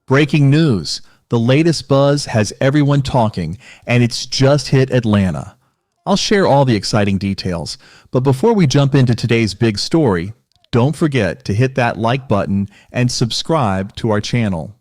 Breaking news. The latest buzz has everyone talking, and it's just hit Atlanta. I'll share all the exciting details, but before we jump into today's big story, don't forget to hit that like button and subscribe to our channel.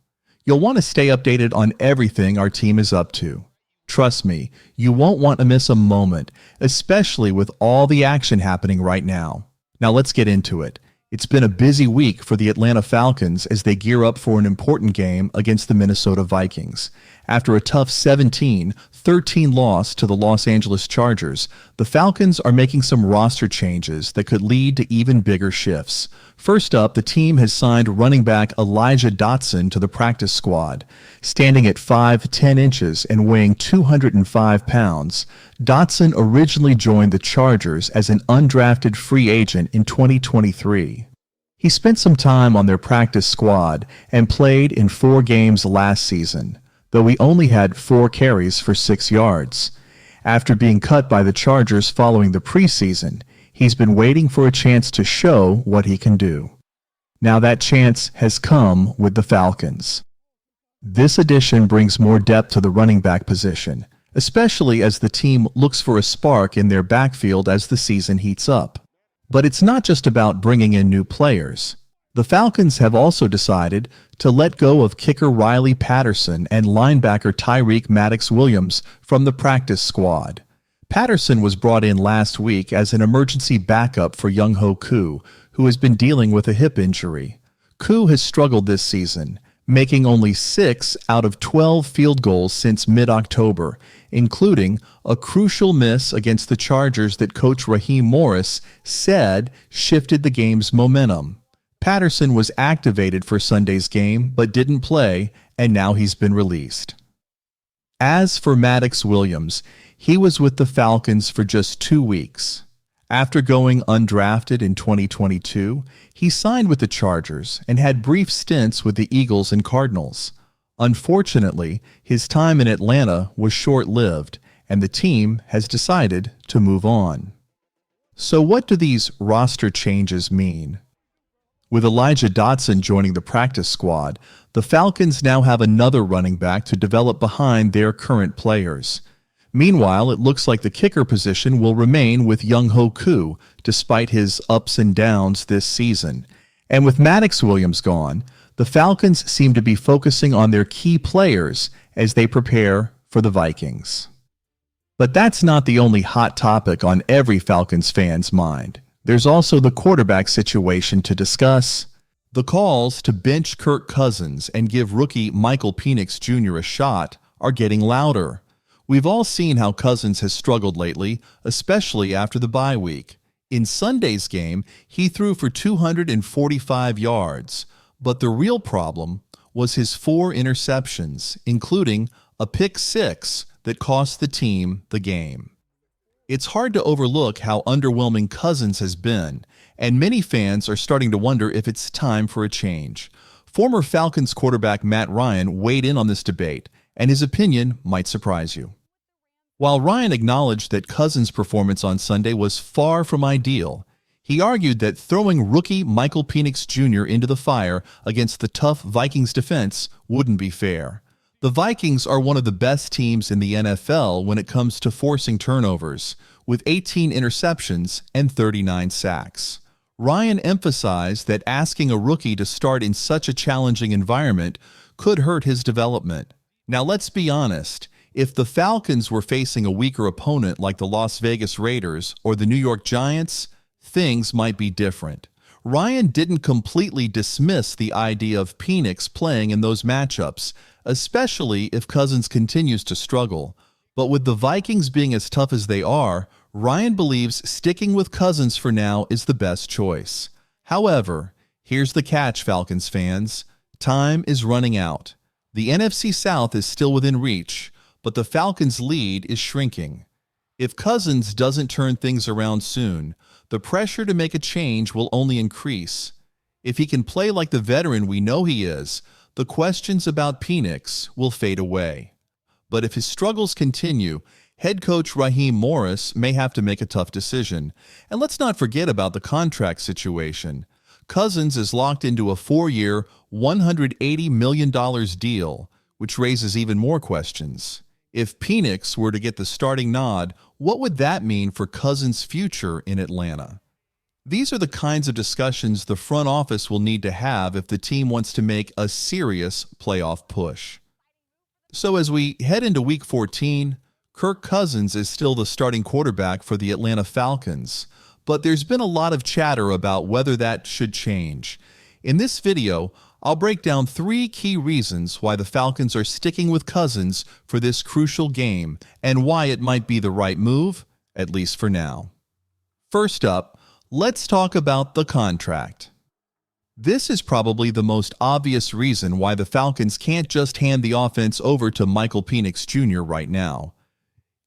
You'll want to stay updated on everything our team is up to. Trust me, you won't want to miss a moment, especially with all the action happening right now. Now let's get into it. It's been a busy week for the Atlanta Falcons as they gear up for an important game against the Minnesota Vikings. After a tough 17-13 loss to the Los Angeles Chargers, the Falcons are making some roster changes that could lead to even bigger shifts. First up, the team has signed running back Elijah Dotson to the practice squad. Standing at 5'10" inches and weighing 205 pounds, Dotson originally joined the Chargers as an undrafted free agent in 2023. He spent some time on their practice squad and played in 4 games last season, though he only had 4 carries for 6 yards. After being cut by the Chargers following the preseason, he's been waiting for a chance to show what he can do. Now that chance has come with the Falcons. This addition brings more depth to the running back position, especially as the team looks for a spark in their backfield as the season heats up. But it's not just about bringing in new players. The Falcons have also decided to let go of kicker Riley Patterson and linebacker Tyreek Maddox-Williams from the practice squad. Patterson was brought in last week as an emergency backup for Younghoe Koo, who has been dealing with a hip injury. Koo has struggled this season, making only 6 out of 12 field goals since mid-October, including a crucial miss against the Chargers that coach Raheem Morris said shifted the game's momentum. Patterson was activated for Sunday's game but didn't play, and now he's been released. As for Maddox-Williams, he was with the Falcons for just 2 weeks. After going undrafted in 2022, he signed with the Chargers and had brief stints with the Eagles and Cardinals. Unfortunately, his time in Atlanta was short-lived, and the team has decided to move on. So what do these roster changes mean? With Elijah Dotson joining the practice squad, the Falcons now have another running back to develop behind their current players. Meanwhile, it looks like the kicker position will remain with Younghoe Koo, despite his ups and downs this season. And with Maddox-Williams gone, the Falcons seem to be focusing on their key players as they prepare for the Vikings. But that's not the only hot topic on every Falcons fan's mind. There's also the quarterback situation to discuss. The calls to bench Kirk Cousins and give rookie Michael Penix Jr. a shot are getting louder. We've all seen how Cousins has struggled lately, especially after the bye week. In Sunday's game, he threw for 245 yards, but the real problem was his 4 interceptions, including a pick 6 that cost the team the game. It's hard to overlook how underwhelming Cousins has been, and many fans are starting to wonder if it's time for a change. Former Falcons quarterback Matt Ryan weighed in on this debate, and his opinion might surprise you. While Ryan acknowledged that Cousins' performance on Sunday was far from ideal, he argued that throwing rookie Michael Penix Jr. into the fire against the tough Vikings defense wouldn't be fair. The Vikings are one of the best teams in the NFL when it comes to forcing turnovers, with 18 interceptions and 39 sacks. Ryan emphasized that asking a rookie to start in such a challenging environment could hurt his development. Now let's be honest, if the Falcons were facing a weaker opponent like the Las Vegas Raiders or the New York Giants, things might be different. Ryan didn't completely dismiss the idea of Penix playing in those matchups, especially if Cousins continues to struggle. But with the Vikings being as tough as they are, Ryan believes sticking with Cousins for now is the best choice. However, here's the catch, Falcons fans. Time is running out. The NFC South is still within reach, but the Falcons' lead is shrinking. If Cousins doesn't turn things around soon, the pressure to make a change will only increase. If he can play like the veteran we know he is, the questions about Penix will fade away. But if his struggles continue, head coach Raheem Morris may have to make a tough decision. And let's not forget about the contract situation. Cousins is locked into a 4-year, $180 million deal, which raises even more questions. If Penix were to get the starting nod, what would that mean for Cousins' future in Atlanta? These are the kinds of discussions the front office will need to have if the team wants to make a serious playoff push. So as we head into Week 14, Kirk Cousins is still the starting quarterback for the Atlanta Falcons, but there's been a lot of chatter about whether that should change. In this video, I'll break down 3 key reasons why the Falcons are sticking with Cousins for this crucial game and why it might be the right move, at least for now. First up, let's talk about the contract. This is probably the most obvious reason why the Falcons can't just hand the offense over to Michael Penix Jr. right now.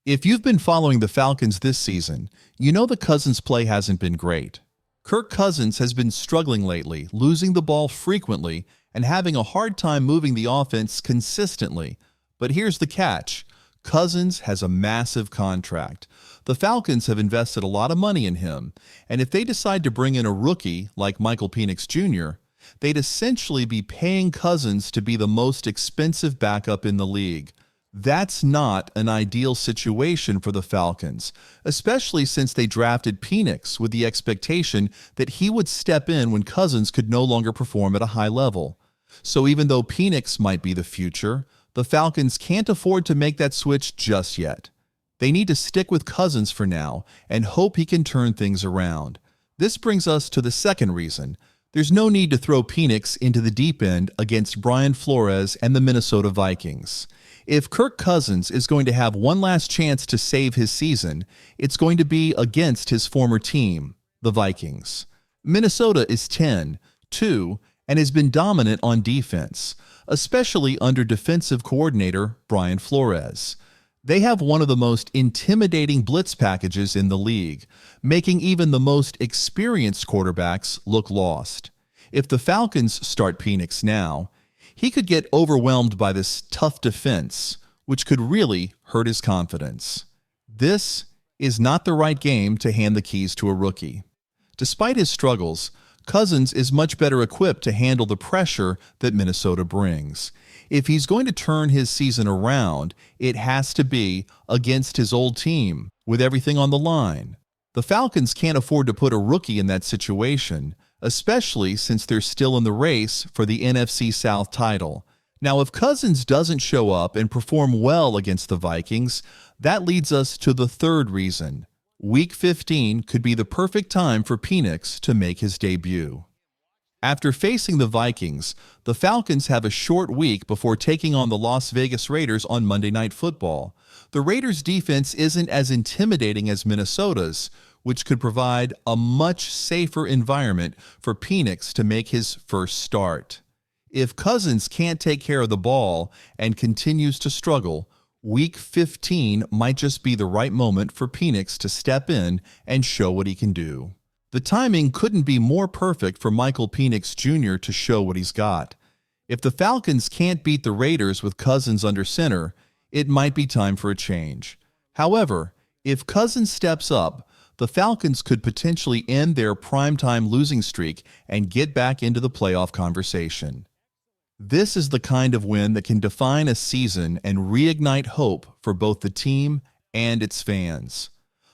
If you've been following the Falcons this season, you know the Cousins play hasn't been great. Kirk Cousins has been struggling lately, losing the ball frequently and having a hard time moving the offense consistently. But here's the catch. Cousins has a massive contract. The Falcons have invested a lot of money in him, and if they decide to bring in a rookie like Michael Penix Jr., they'd essentially be paying Cousins to be the most expensive backup in the league. That's not an ideal situation for the Falcons, especially since they drafted Penix with the expectation that he would step in when Cousins could no longer perform at a high level. So even though Penix might be the future, the Falcons can't afford to make that switch just yet. They need to stick with Cousins for now and hope he can turn things around. This brings us to the second reason. There's no need to throw Penix into the deep end against Brian Flores and the Minnesota Vikings. If Kirk Cousins is going to have one last chance to save his season, it's going to be against his former team, the Vikings. Minnesota is 10-2 and has been dominant on defense, especially under defensive coordinator Brian Flores. They have one of the most intimidating blitz packages in the league, making even the most experienced quarterbacks look lost. If the Falcons start Penix now, he could get overwhelmed by this tough defense, which could really hurt his confidence. This is not the right game to hand the keys to a rookie. Despite his struggles, Cousins is much better equipped to handle the pressure that Minnesota brings. If he's going to turn his season around, it has to be against his old team, with everything on the line. The Falcons can't afford to put a rookie in that situation, especially since they're still in the race for the NFC South title. Now, if Cousins doesn't show up and perform well against the Vikings, that leads us to the third reason. Week 15 could be the perfect time for Penix to make his debut. After facing the Vikings, the Falcons have a short week before taking on the Las Vegas Raiders on Monday Night Football. The Raiders' defense isn't as intimidating as Minnesota's, which could provide a much safer environment for Penix to make his first start. If Cousins can't take care of the ball and continues to struggle, Week 15 might just be the right moment for Penix to step in and show what he can do. The timing couldn't be more perfect for Michael Penix Jr. to show what he's got. If the Falcons can't beat the Raiders with Cousins under center, it might be time for a change. However, if Cousins steps up, the Falcons could potentially end their primetime losing streak and get back into the playoff conversation. This is the kind of win that can define a season and reignite hope for both the team and its fans.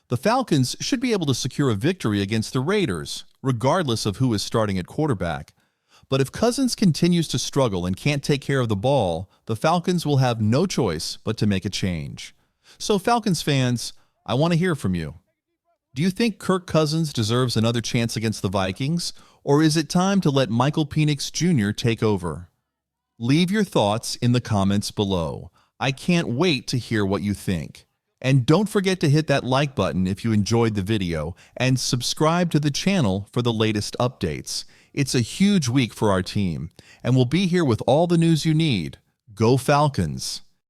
The Falcons should be able to secure a victory against the Raiders, regardless of who is starting at quarterback. But if Cousins continues to struggle and can't take care of the ball, the Falcons will have no choice but to make a change. So Falcons fans, I want to hear from you. Do you think Kirk Cousins deserves another chance against the Vikings, or is it time to let Michael Penix Jr. take over? Leave your thoughts in the comments below. I can't wait to hear what you think. And don't forget to hit that like button if you enjoyed the video and subscribe to the channel for the latest updates. It's a huge week for our team, and we'll be here with all the news you need. Go Falcons!